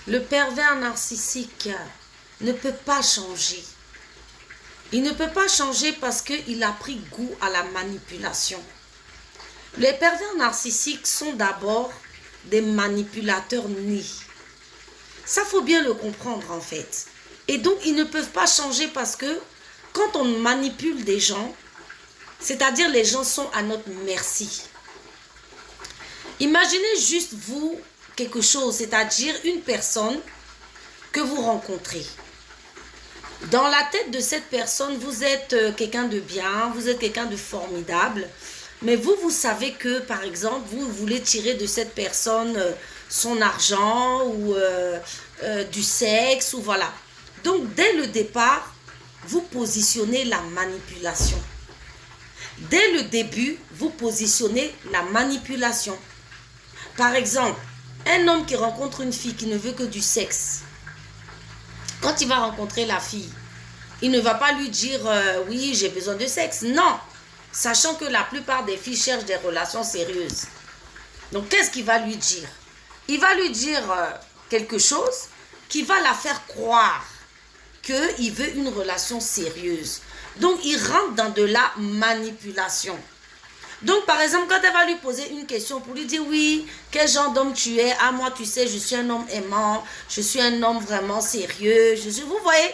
Le pervers narcissique ne peut pas changer. Il ne peut pas changer parce qu'il a pris goût à la manipulation. Les pervers narcissiques sont d'abord des manipulateurs nés. Ça, faut bien le comprendre en fait. Et donc, ils ne peuvent pas changer parce que quand on manipule des gens, c'est-à-dire les gens sont à notre merci. Imaginez juste vous quelque chose, c'est-à-dire une personne que vous rencontrez. Dans la tête de cette personne, vous êtes quelqu'un de bien, vous êtes quelqu'un de formidable, mais vous savez que, par exemple, vous voulez tirer de cette personne son argent ou du sexe, ou voilà. Donc, dès le départ, vous positionnez la manipulation. Dès le début, vous positionnez la manipulation. Par exemple, un homme qui rencontre une fille qui ne veut que du sexe, quand il va rencontrer la fille, il ne va pas lui dire oui, j'ai besoin de sexe. Non, sachant que la plupart des filles cherchent des relations sérieuses. Donc, qu'est-ce qu'il va lui dire? Il va lui dire quelque chose qui va la faire croire qu'il veut une relation sérieuse. Donc, il rentre dans de la manipulation. Donc, par exemple, quand elle va lui poser une question pour lui dire « Oui, quel genre d'homme tu es? Ah, moi, tu sais, je suis un homme aimant, je suis un homme vraiment sérieux. Vous voyez,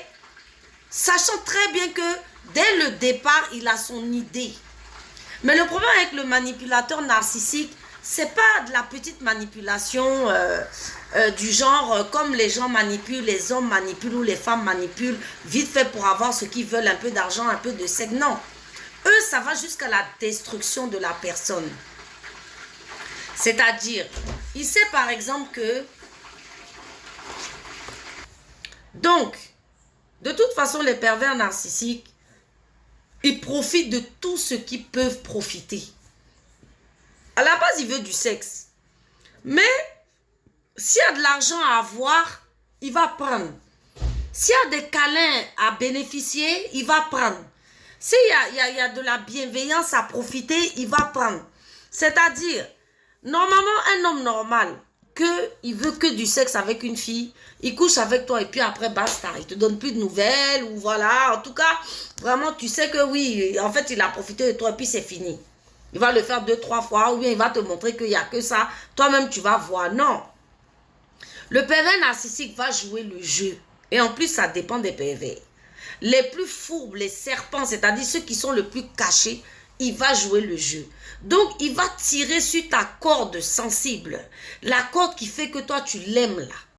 sachant très bien que dès le départ, il a son idée. Mais le problème avec le manipulateur narcissique, c'est pas de la petite manipulation du genre comme les gens manipulent, les hommes manipulent ou les femmes manipulent, vite fait pour avoir ce qu'ils veulent, un peu d'argent, un peu de sexe. Non. Eux, ça va jusqu'à la destruction de la personne. C'est-à-dire, il sait par exemple que... Donc, de toute façon, les pervers narcissiques, ils profitent de tout ce qu'ils peuvent profiter. À la base, il veut du sexe. Mais, s'il y a de l'argent à avoir, il va prendre. S'il y a des câlins à bénéficier, il va prendre. S'il y a de la bienveillance à profiter, il va prendre. C'est-à-dire, normalement, un homme normal, il veut que du sexe avec une fille, il couche avec toi et puis après, basta, il te donne plus de nouvelles, ou voilà. En tout cas, vraiment, tu sais que oui, en fait, il a profité de toi et puis c'est fini. Il va le faire 2-3 fois, ou bien il va te montrer qu'il n'y a que ça. Toi-même, tu vas voir. Non. Le pervers narcissique va jouer le jeu. Et en plus, ça dépend des pervers. Les plus fourbes, les serpents, c'est-à-dire ceux qui sont le plus cachés, il va jouer le jeu. Donc, il va tirer sur ta corde sensible. La corde qui fait que toi, tu l'aimes là.